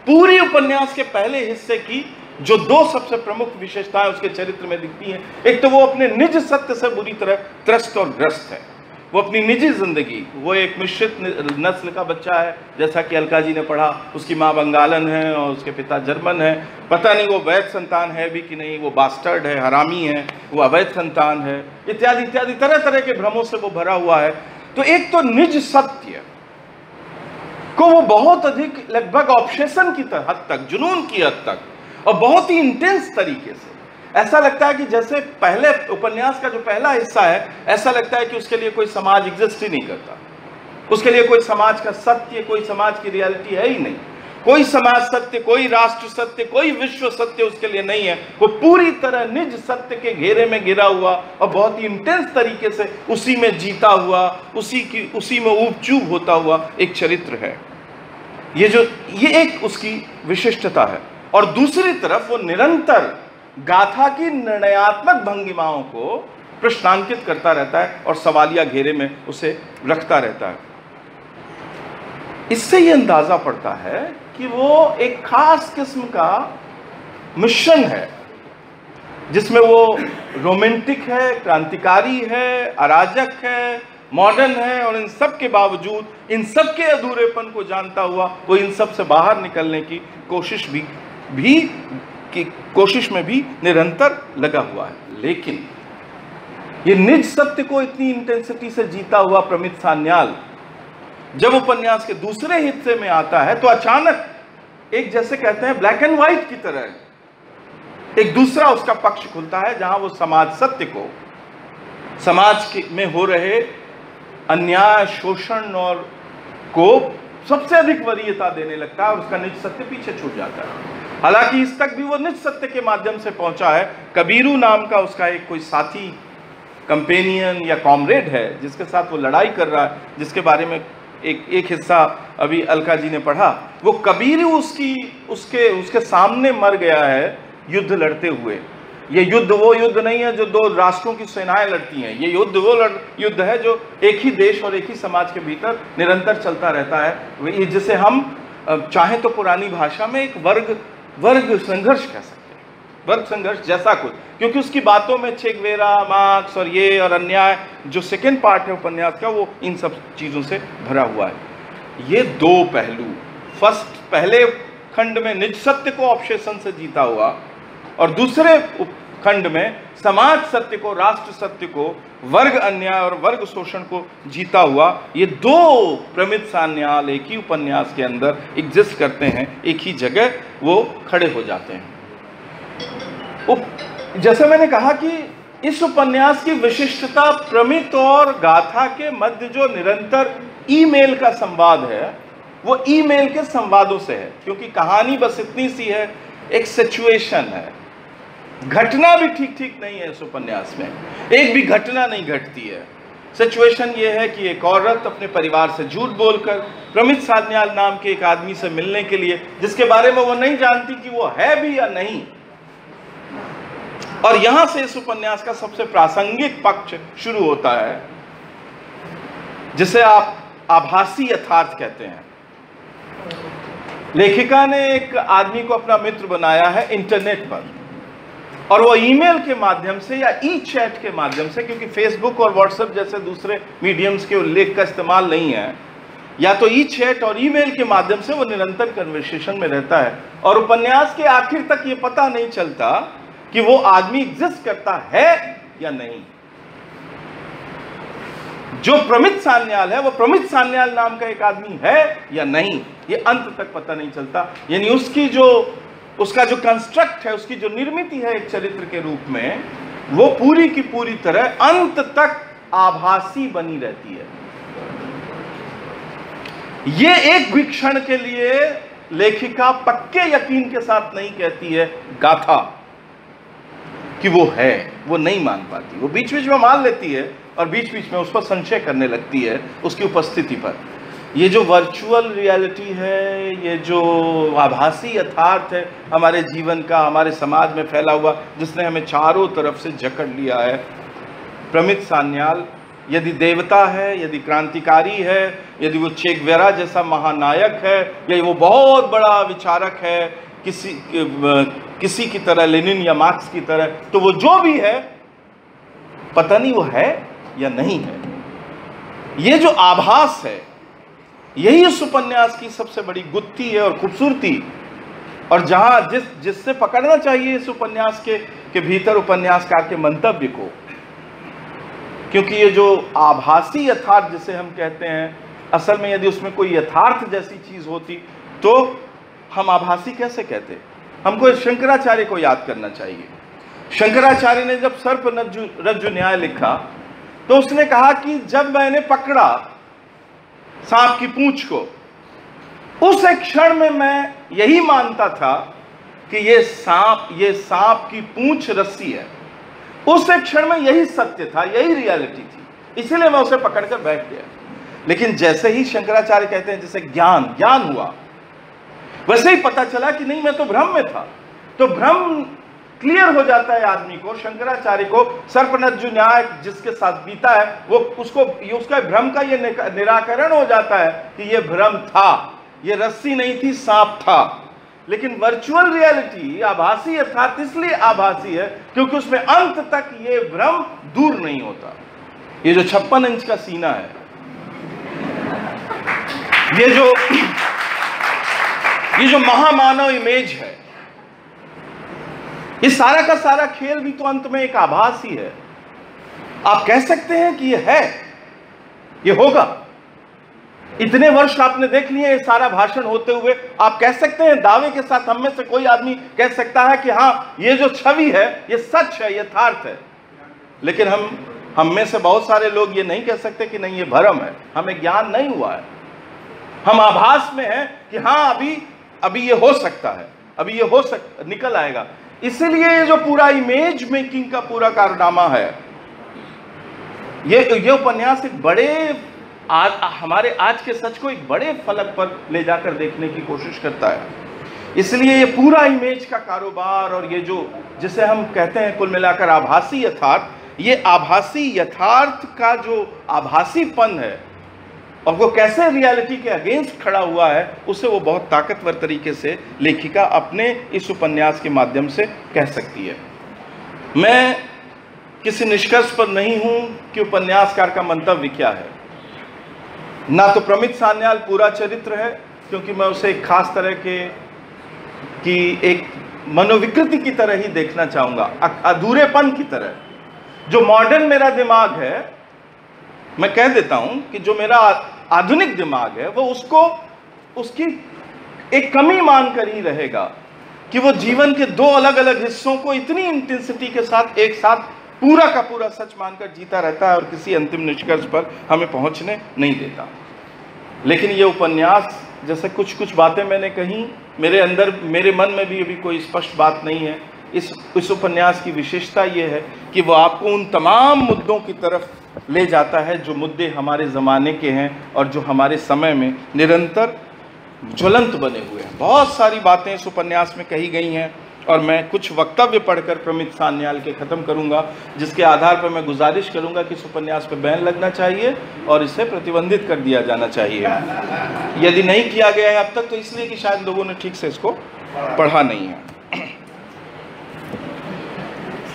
पूरी उपन्यास के पहले हिस्से की जो दो सबसे प्रमुख विशेषताएं उसके चरित्र में दिखती हैं, एक तो वो अपने निज सत्य से बुरी तरह त्रस्त और ग्रस्त है। वो अपनी निजी जिंदगी, वो एक मिश्रित नस्ल का बच्चा है, जैसा कि अलका जी ने पढ़ा, उसकी माँ बंगालन है और उसके पिता जर्मन है। पता नहीं वो वैध संतान है भी कि नहीं, वो बास्टर्ड है, हरामी है, वो अवैध संतान है, इत्यादि इत्यादि तरह तरह के भ्रमों से वो भरा हुआ है। तो एक तो निज सत्य को वो बहुत अधिक, लगभग ऑब्सेशन की हद तक, जुनून की हद तक, और बहुत ही इंटेंस तरीके से, ऐसा लगता है कि जैसे पहले उपन्यास का जो पहला हिस्सा है, ऐसा लगता है कि उसके लिए कोई समाज एग्जिस्ट ही नहीं करता, उसके लिए कोई समाज का सत्य, कोई समाज की रियलिटी है ही नहीं, कोई समाज सत्य, कोई राष्ट्र सत्य, कोई विश्व सत्य उसके लिए नहीं है। वो पूरी तरह निज सत्य के घेरे में घिरा हुआ और बहुत ही इंटेंस तरीके से उसी में जीता हुआ, उसी में ऊब-चूब होता हुआ एक चरित्र है। ये एक उसकी विशिष्टता है। और दूसरी तरफ वो निरंतर गाथा की निर्णयात्मक भंगिमाओं को प्रश्नांकित करता रहता है और सवालिया घेरे में उसे रखता रहता है। इससे ये अंदाजा पड़ता है कि वो एक खास किस्म का मिशन है, जिसमें वो रोमांटिक है, क्रांतिकारी है, अराजक है, मॉडर्न है, और इन सब के बावजूद, इन सब के अधूरेपन को जानता हुआ वो इन सब से बाहर निकलने की कोशिश में भी निरंतर लगा हुआ है। लेकिन ये निज सत्य को इतनी इंटेंसिटी से जीता हुआ प्रमित सान्याल जब उपन्यास के दूसरे हिस्से में आता है, तो अचानक एक, जैसे कहते हैं, ब्लैक एंड व्हाइट की तरह एक दूसरा उसका पक्ष खुलता है, जहां वो समाज सत्य को, समाज में हो रहे अन्याय, शोषण और को सबसे अधिक वरीयता देने लगता है और उसका निज सत्य पीछे छूट जाता है। हालांकि इस तक भी वो निज सत्य के माध्यम से पहुंचा है। कबीरू नाम का उसका एक कोई साथी, कंपेनियन या कॉमरेड है, जिसके साथ वो लड़ाई कर रहा है, जिसके बारे में एक हिस्सा अभी अलका जी ने पढ़ा। वो कबीरू उसके सामने मर गया है युद्ध लड़ते हुए। ये युद्ध वो युद्ध नहीं है जो दो राष्ट्रों की सेनाएं लड़ती हैं, ये युद्ध वो युद्ध है जो एक ही देश और एक ही समाज के भीतर निरंतर चलता रहता है, जिसे हम चाहें तो पुरानी भाषा में एक वर्ग संघर्ष कह सकते हैं, वर्ग संघर्ष जैसा कुछ, क्योंकि उसकी बातों में चेगवेरा, मार्क्स और ये और अन्याय, जो सेकेंड पार्ट है उपन्यास का, वो इन सब चीज़ों से भरा हुआ है। ये दो पहलू, पहले खंड में निज सत्य को ऑब्सेशन से जीता हुआ और दूसरे खंड में समाज सत्य को, राष्ट्र सत्य को, वर्ग अन्याय और वर्ग शोषण को जीता हुआ, ये दो प्रमित सान्याल एक ही उपन्यास के अंदर एग्जिस्ट करते हैं, एक ही जगह वो खड़े हो जाते हैं। जैसे मैंने कहा कि इस उपन्यास की विशिष्टता प्रमित और गाथा के मध्य जो निरंतर ईमेल का संवाद है, वो ईमेल के संवादों से है, क्योंकि कहानी बस इतनी सी है, एक सिचुएशन है, घटना भी ठीक ठीक नहीं है इस उपन्यास में, एक भी घटना नहीं घटती है। सिचुएशन ये है कि एक औरत अपने परिवार से झूठ बोलकर प्रमित सान्याल नाम के एक आदमी से मिलने के लिए, जिसके बारे में वो नहीं जानती कि वो है भी या नहीं, और यहां से इस उपन्यास का सबसे प्रासंगिक पक्ष शुरू होता है, जिसे आप आभासी यथार्थ कहते हैं। लेखिका ने एक आदमी को अपना मित्र बनाया है इंटरनेट पर, और वो ईमेल के माध्यम से या ई चैट के माध्यम से, क्योंकि फेसबुक और व्हाट्सएप जैसे दूसरे मीडियम्स के उल्लेख का इस्तेमाल नहीं है, या तो ई चैट और ईमेल के माध्यम से वो निरंतर कन्वर्सेशन में रहता है, और उपन्यास के आखिर तक ये पता नहीं चलता कि वो आदमी एग्जिस्ट करता है या नहीं। जो प्रमित सान्याल है वो प्रमित सान्याल नाम का एक आदमी है या नहीं, ये अंत तक पता नहीं चलता। यानी उसका जो कंस्ट्रक्ट है, उसकी जो निर्मिति है एक चरित्र के रूप में, वो पूरी की पूरी तरह अंत तक आभासी बनी रहती है। ये एक भी क्षण के लिए लेखिका पक्के यकीन के साथ नहीं कहती है गाथा कि वो है, वो नहीं मान पाती, वो बीच बीच में मान लेती है और बीच बीच में उस पर संशय करने लगती है उसकी उपस्थिति पर। ये जो वर्चुअल रियलिटी है, ये जो आभासी यथार्थ है हमारे जीवन का, हमारे समाज में फैला हुआ, जिसने हमें चारों तरफ से जकड़ लिया है, प्रमित सान्याल यदि देवता है, यदि क्रांतिकारी है, यदि वो चे गुवेरा जैसा महानायक है, या वो बहुत बड़ा विचारक है, किसी की तरह, लेनिन या मार्क्स की तरह, तो वो जो भी है पता नहीं वो है या नहीं है। ये जो आभास है, यही इस उपन्यास की सबसे बड़ी गुत्थी है और खूबसूरती, और जहां जिससे पकड़ना चाहिए इस उपन्यास के भीतर उपन्यासकार के मंतव्य को, क्योंकि ये जो आभासी यथार्थ जिसे हम कहते हैं, असल में यदि उसमें कोई यथार्थ जैसी चीज होती तो हम आभासी कैसे कहते। हमको शंकराचार्य को याद करना चाहिए। शंकराचार्य ने जब सर्प रज्जु न्याय लिखा तो उसने कहा कि जब मैंने पकड़ा सांप की पूंछ को, उस एक क्षण में मैं यही मानता था कि ये सांप की पूंछ रस्सी है। उस एक क्षण में यही सत्य था, यही रियलिटी थी, इसीलिए मैं उसे पकड़कर बैठ गया। लेकिन जैसे ही शंकराचार्य कहते हैं जैसे ज्ञान हुआ, वैसे ही पता चला कि नहीं, मैं तो भ्रम में था। तो भ्रम क्लियर हो जाता है आदमी को। शंकराचार्य को सर्परज्जु न्याय जिसके साथ बीता है, वो उसका भ्रम का ये निराकरण हो जाता है कि ये भ्रम था, ये रस्सी नहीं थी, सांप था। लेकिन वर्चुअल रियलिटी, आभासी यथार्थ इसलिए आभासी है क्योंकि उसमें अंत तक ये भ्रम दूर नहीं होता। ये जो 56 इंच का सीना है, ये जो महामानव इमेज है, ये सारा का सारा खेल भी तो अंत में एक आभास ही है। आप कह सकते हैं कि ये है, ये होगा। इतने वर्ष आपने देख लिए ये सारा भाषण होते हुए, आप कह सकते हैं दावे के साथ, हम में से कोई आदमी कह सकता है कि हाँ, ये जो छवि है ये सच है, यथार्थ है। लेकिन हम में से बहुत सारे लोग ये नहीं कह सकते कि नहीं, ये भ्रम है, हमें ज्ञान नहीं हुआ है, हम आभास में हैं कि हाँ अभी ये हो सकता है, अभी ये निकल आएगा। इसलिए ये जो पूरा इमेज मेकिंग का पूरा कारनामा है, ये उपन्यास एक बड़े हमारे आज के सच को एक बड़े फलक पर ले जाकर देखने की कोशिश करता है। इसलिए ये पूरा इमेज का कारोबार और ये जो जिसे हम कहते हैं कुल मिलाकर आभासी यथार्थ, ये आभासी यथार्थ का जो आभासीपन है और वो कैसे रियलिटी के अगेंस्ट खड़ा हुआ है, उसे वो बहुत ताकतवर तरीके से लेखिका अपने इस उपन्यास के माध्यम से कह सकती है। मैं किसी निष्कर्ष पर नहीं हूं कि उपन्यासकार का मंतव्य क्या है। ना तो प्रमित सान्याल पूरा चरित्र है, क्योंकि मैं उसे एक खास तरह की एक मनोविकृति की तरह ही देखना चाहूँगा, अधूरेपन की तरह। जो मॉडर्न मेरा दिमाग है, मैं कह देता हूँ कि जो मेरा आधुनिक दिमाग है, वो उसकी एक कमी मानकर ही रहेगा कि वो जीवन के दो अलग अलग हिस्सों को इतनी इंटेंसिटी के साथ एक साथ पूरा का पूरा सच मानकर जीता रहता है और किसी अंतिम निष्कर्ष पर हमें पहुंचने नहीं देता। लेकिन ये उपन्यास, जैसे कुछ कुछ बातें मैंने कही, मेरे अंदर, मेरे मन में भी अभी कोई स्पष्ट बात नहीं है। इस उपन्यास की विशेषता ये है कि वो आपको उन तमाम मुद्दों की तरफ ले जाता है जो मुद्दे हमारे ज़माने के हैं और जो हमारे समय में निरंतर ज्वलंत बने हुए हैं। बहुत सारी बातें इस उपन्यास में कही गई हैं और मैं कुछ वक्तव्य पढ़कर प्रमित सान्याल के ख़त्म करूंगा, जिसके आधार पर मैं गुजारिश करूंगा कि इस उपन्यास पर बैन लगना चाहिए और इसे प्रतिबंधित कर दिया जाना चाहिए। यदि नहीं किया गया है अब तक, तो इसलिए कि शायद लोगों ने ठीक से इसको पढ़ा नहीं है।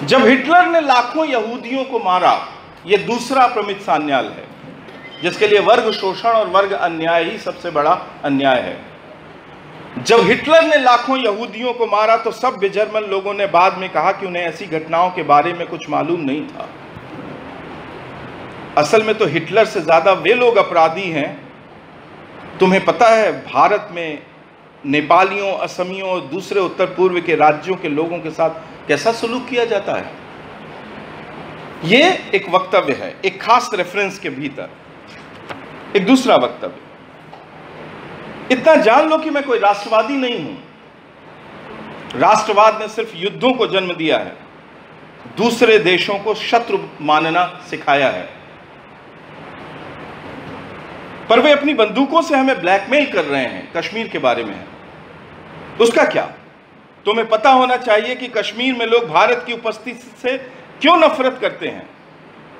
जब हिटलर ने लाखों यहूदियों को मारा, यह दूसरा प्रमित सान्याल है, जिसके लिए वर्ग शोषण और वर्ग अन्याय ही सबसे बड़ा अन्याय है। जब हिटलर ने लाखों यहूदियों को मारा तो सब जर्मन लोगों ने बाद में कहा कि उन्हें ऐसी घटनाओं के बारे में कुछ मालूम नहीं था। असल में तो हिटलर से ज्यादा वे लोग अपराधी हैं। तुम्हें पता है भारत में नेपालियों, असमियों और दूसरे उत्तर पूर्व के राज्यों के लोगों के साथ कैसा सलूक किया जाता है? ये एक वक्तव्य है, एक खास रेफरेंस के भीतर। एक दूसरा वक्तव्य, इतना जान लो कि मैं कोई राष्ट्रवादी नहीं हूं। राष्ट्रवाद ने सिर्फ युद्धों को जन्म दिया है, दूसरे देशों को शत्रु मानना सिखाया है। पर वे अपनी बंदूकों से हमें ब्लैकमेल कर रहे हैं। कश्मीर के बारे में है, उसका क्या? तुम्हें पता होना चाहिए कि कश्मीर में लोग भारत की उपस्थिति से क्यों नफरत करते हैं।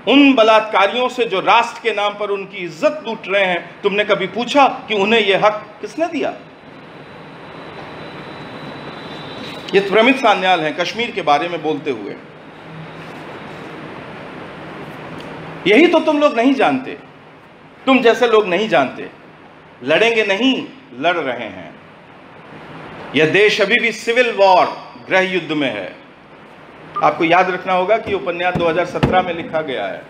उन बलात्कारियों से जो राष्ट्र के नाम पर उनकी इज्जत लूट रहे हैं, तुमने कभी पूछा कि उन्हें यह हक किसने दिया? ये प्रमित सान्याल हैं कश्मीर के बारे में बोलते हुए। यही तो तुम लोग नहीं जानते, तुम जैसे लोग नहीं जानते। लड़ेंगे नहीं, लड़ रहे हैं। यह देश अभी भी सिविल वॉर, गृह युद्ध में है। आपको याद रखना होगा कि उपन्यास 2017 में लिखा गया है।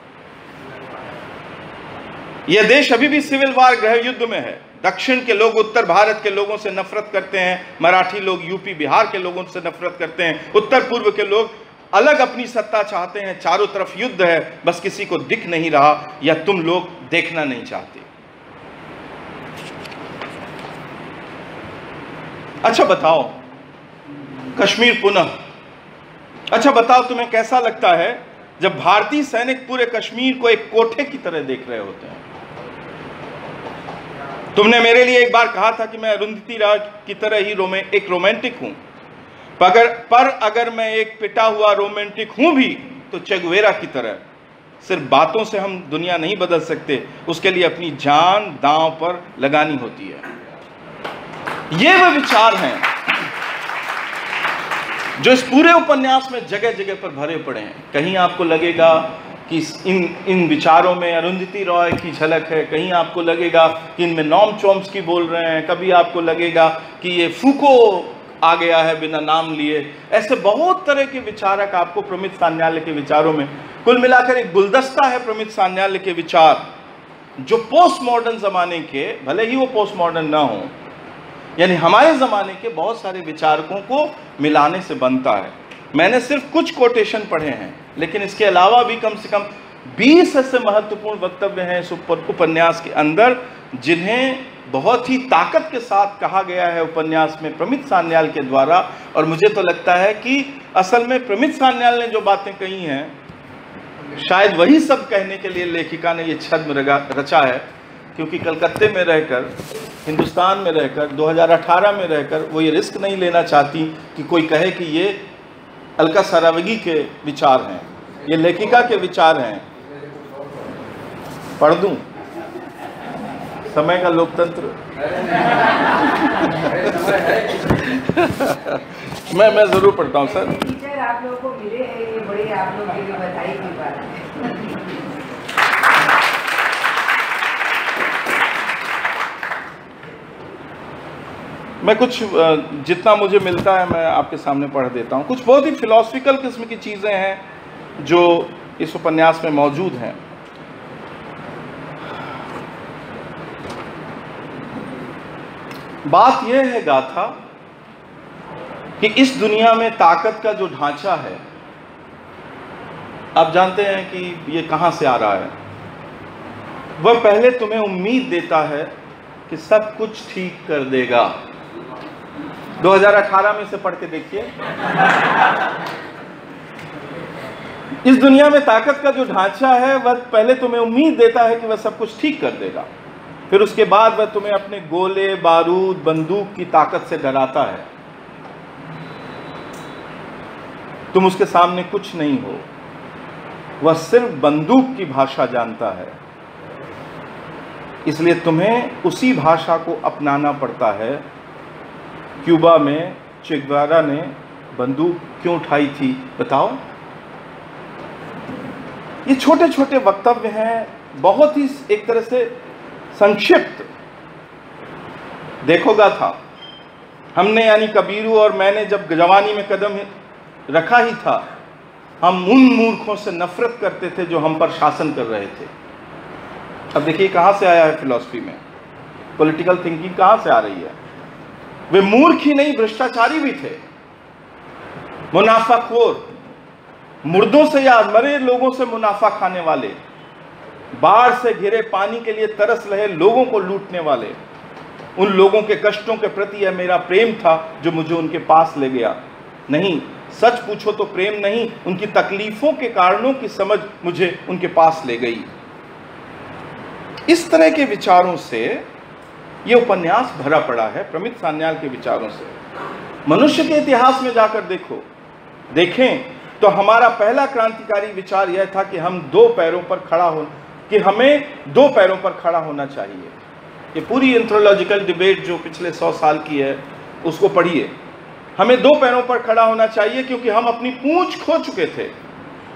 यह देश अभी भी सिविल वॉर, गृह युद्ध में है। दक्षिण के लोग उत्तर भारत के लोगों से नफरत करते हैं, मराठी लोग यूपी बिहार के लोगों से नफरत करते हैं, उत्तर पूर्व के लोग अलग अपनी सत्ता चाहते हैं। चारों तरफ युद्ध है, बस किसी को दिख नहीं रहा या तुम लोग देखना नहीं चाहते। अच्छा बताओ, कश्मीर पुनः, अच्छा बताओ तुम्हें कैसा लगता है जब भारतीय सैनिक पूरे कश्मीर को एक कोठे की तरह देख रहे होते हैं? तुमने मेरे लिए एक बार कहा था कि मैं अरुंधति राय की तरह ही एक रोमांटिक हूं, पर अगर मैं एक पिटा हुआ रोमांटिक हूं भी तो चे गुवेरा की तरह। सिर्फ बातों से हम दुनिया नहीं बदल सकते, उसके लिए अपनी जान दांव पर लगानी होती है। ये वे विचार हैं जो इस पूरे उपन्यास में जगह जगह पर भरे पड़े हैं। कहीं आपको लगेगा कि इन विचारों में अरुंधति रॉय की झलक है, कहीं आपको लगेगा कि इनमें नॉम चॉम्स्की बोल रहे हैं, कभी आपको लगेगा कि ये फूको आ गया है बिना नाम लिए। ऐसे बहुत तरह के विचारक आपको प्रमित सान्याल के विचारों में, कुल मिलाकर एक गुलदस्ता है प्रमित सान्याल के विचार, जो पोस्ट मॉडर्न जमाने के, भले ही वो पोस्ट मॉडर्न ना हो, यानी हमारे ज़माने के बहुत सारे विचारकों को मिलाने से बनता है। मैंने सिर्फ कुछ कोटेशन पढ़े हैं, लेकिन इसके अलावा भी कम से कम 20 ऐसे महत्वपूर्ण वक्तव्य हैं इस उपन्यास के अंदर, जिन्हें बहुत ही ताकत के साथ कहा गया है उपन्यास में प्रमित सान्याल के द्वारा। और मुझे तो लगता है कि असल में प्रमित सान्याल ने जो बातें कही हैं, शायद वही सब कहने के लिए लेखिका ने ये छद्म रचा है, क्योंकि कलकत्ते में रहकर, हिंदुस्तान में रहकर, 2018 में रहकर वो ये रिस्क नहीं लेना चाहती कि कोई कहे कि ये अलका सरावगी के विचार हैं, ये लेखिका के विचार हैं। पढ़ दूं? समय का लोकतंत्र। मैं जरूर पढ़ता हूँ सर। टीचर आप लोगों को मिले हैं, ये बड़ी आप लोग के लिए बधाई की बात है। मैं कुछ जितना मुझे मिलता है मैं आपके सामने पढ़ देता हूँ। कुछ बहुत ही फिलॉसफिकल किस्म की चीज़ें हैं जो इस उपन्यास में मौजूद हैं। बात यह है गाथा कि इस दुनिया में ताकत का जो ढांचा है, आप जानते हैं कि ये कहाँ से आ रहा है। वह पहले तुम्हें उम्मीद देता है कि सब कुछ ठीक कर देगा। 2018 में से पढ़ के देखिए। इस दुनिया में ताकत का जो ढांचा है वह पहले तुम्हें उम्मीद देता है कि वह सब कुछ ठीक कर देगा, फिर उसके बाद वह तुम्हें अपने गोले बारूद बंदूक की ताकत से डराता है। तुम उसके सामने कुछ नहीं हो, वह सिर्फ बंदूक की भाषा जानता है, इसलिए तुम्हें उसी भाषा को अपनाना पड़ता है। क्यूबा में चे गुवेरा ने बंदूक क्यों उठाई थी बताओ? ये छोटे छोटे वक्तव्य हैं, बहुत ही एक तरह से संक्षिप्त। देखोगा था हमने यानी कबीरू और मैंने जब जवानी में कदम रखा ही था, हम उन मूर्खों से नफरत करते थे जो हम पर शासन कर रहे थे। अब देखिए कहाँ से आया है फिलॉसफी में, पॉलिटिकल थिंकिंग कहाँ से आ रही है। वे मूर्ख ही नहीं भ्रष्टाचारी भी थे, मुनाफाखोर, मुर्दों से या मरे लोगों से मुनाफा खाने वाले, बाढ़ से घिरे पानी के लिए तरस रहे लोगों को लूटने वाले। उन लोगों के कष्टों के प्रति यह मेरा प्रेम था जो मुझे उनके पास ले गया। नहीं, सच पूछो तो प्रेम नहीं, उनकी तकलीफों के कारणों की समझ मुझे उनके पास ले गई। इस तरह के विचारों से यह उपन्यास भरा पड़ा है, प्रमित सान्याल के विचारों से। मनुष्य के इतिहास में जाकर देखें तो हमारा पहला क्रांतिकारी विचार यह था कि हमें दो पैरों पर खड़ा होना चाहिए। ये पूरी एंथ्रोलॉजिकल डिबेट जो पिछले 100 साल की है उसको पढ़िए। हमें दो पैरों पर खड़ा होना चाहिए क्योंकि हम अपनी पूंछ खो चुके थे।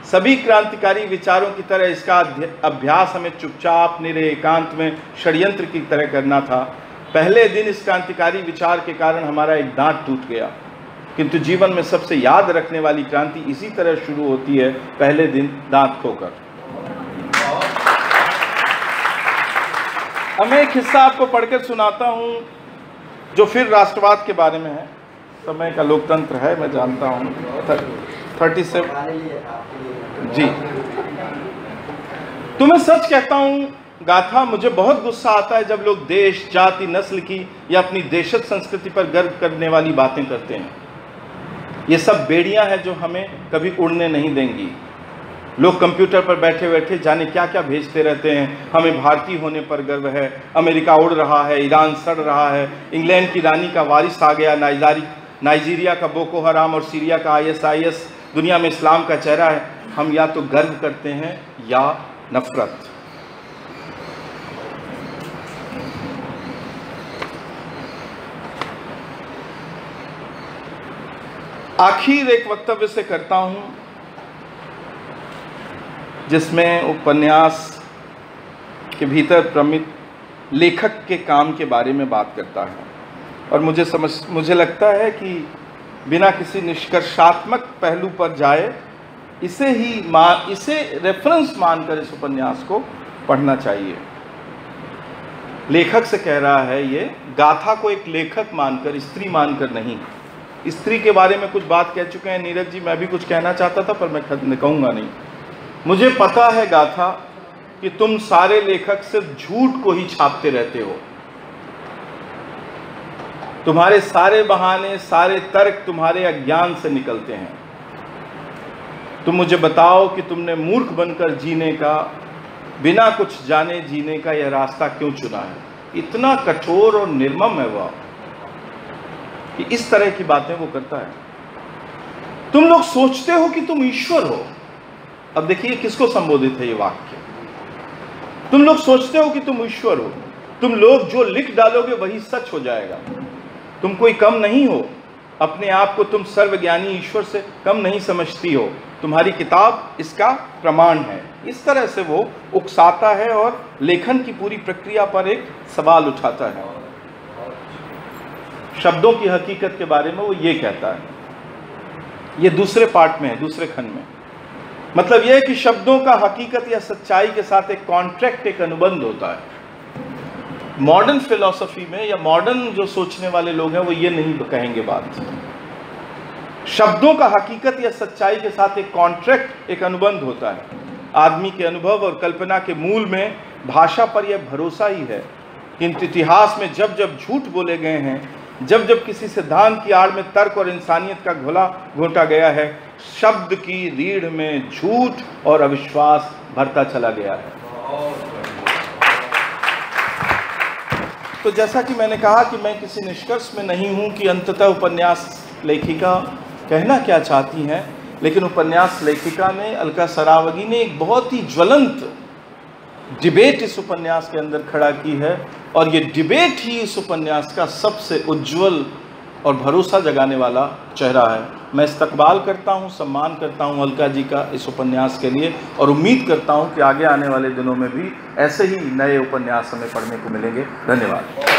सभी क्रांतिकारी विचारों की तरह इसका अभ्यास हमें चुपचाप निरे एकांत में षड्यंत्र की तरह करना था। पहले दिन इस क्रांतिकारी विचार के कारण हमारा एक दांत टूट गया, किंतु जीवन में सबसे याद रखने वाली क्रांति इसी तरह शुरू होती है, पहले दिन दांत खोकर। अब मैं एक हिस्सा आपको पढ़कर सुनाता हूं जो फिर राष्ट्रवाद के बारे में है। समय का लोकतंत्र है, मैं जानता हूं। 37 जी। तुम्हें सच कहता हूं गाथा, मुझे बहुत गुस्सा आता है जब लोग देश, जाति, नस्ल की या अपनी देशज संस्कृति पर गर्व करने वाली बातें करते हैं। ये सब बेड़ियां हैं जो हमें कभी उड़ने नहीं देंगी। लोग कंप्यूटर पर बैठे बैठे जाने क्या क्या भेजते रहते हैं। हमें भारतीय होने पर गर्व है, अमेरिका उड़ रहा है, ईरान सड़ रहा है, इंग्लैंड की रानी का वारिस आ गया, नाइजीरिया का बोको हराम और सीरिया का ISIS, दुनिया में इस्लाम का चेहरा है। हम या तो गर्व करते हैं या नफरत। आखिर एक वक्तव्य से करता हूं जिसमें उपन्यास के भीतर प्रमित लेखक के काम के बारे में बात करता है, और मुझे लगता है कि बिना किसी निष्कर्षात्मक पहलू पर जाए इसे रेफरेंस मानकर इस उपन्यास को पढ़ना चाहिए। लेखक से कह रहा है ये, गाथा को एक लेखक मानकर, स्त्री मानकर नहीं। स्त्री के बारे में कुछ बात कह चुके हैं नीरज जी, मैं भी कुछ कहना चाहता था पर मैं कहूँगा नहीं। मुझे पता है गाथा कि तुम सारे लेखक सिर्फ झूठ को ही छापते रहते हो। तुम्हारे सारे बहाने, सारे तर्क तुम्हारे अज्ञान से निकलते हैं। तुम मुझे बताओ कि तुमने मूर्ख बनकर जीने का, बिना कुछ जाने जीने का यह रास्ता क्यों चुना है। इतना कठोर और निर्मम है वह कि इस तरह की बातें वो करता है। तुम लोग सोचते हो कि तुम ईश्वर हो। अब देखिए किसको संबोधित है ये वाक्य। तुम लोग सोचते हो कि तुम ईश्वर हो। तुम लोग जो लिख डालोगे वही सच हो जाएगा। तुम कोई कम नहीं हो। अपने आप को तुम सर्वज्ञानी ईश्वर से कम नहीं समझती हो। तुम्हारी किताब इसका प्रमाण है। इस तरह से वो उकसाता है और लेखन की पूरी प्रक्रिया पर एक सवाल उठाता है। शब्दों की हकीकत के बारे में वो ये कहता है। ये दूसरे पार्ट में है, दूसरे खंड में। मतलब यह है कि शब्दों का हकीकत या सच्चाई के साथ एक कॉन्ट्रैक्ट, एक अनुबंध होता है। मॉडर्न फिलॉसफी में या मॉडर्न जो सोचने वाले लोग हैं वो ये नहीं कहेंगे बात। शब्दों का हकीकत या सच्चाई के साथ एक कॉन्ट्रैक्ट, एक अनुबंध होता है। आदमी के अनुभव और कल्पना के मूल में भाषा पर यह भरोसा ही है। किंतु इतिहास में जब जब झूठ बोले गए हैं, जब जब किसी सिद्धांत की आड़ में तर्क और इंसानियत का घोला घोंटा गया है, शब्द की रीढ़ में झूठ और अविश्वास भरता चला गया है। तो जैसा कि मैंने कहा कि मैं किसी निष्कर्ष में नहीं हूं कि अंततः उपन्यास लेखिका कहना क्या चाहती हैं, लेकिन उपन्यास लेखिका ने, अलका सरावगी ने एक बहुत ही ज्वलंत डिबेट इस उपन्यास के अंदर खड़ा की है, और ये डिबेट ही इस उपन्यास का सबसे उज्जवल और भरोसा जगाने वाला चेहरा है। मैं इस्तकबाल करता हूँ, सम्मान करता हूँ अलका जी का इस उपन्यास के लिए, और उम्मीद करता हूँ कि आगे आने वाले दिनों में भी ऐसे ही नए उपन्यास हमें पढ़ने को मिलेंगे। धन्यवाद।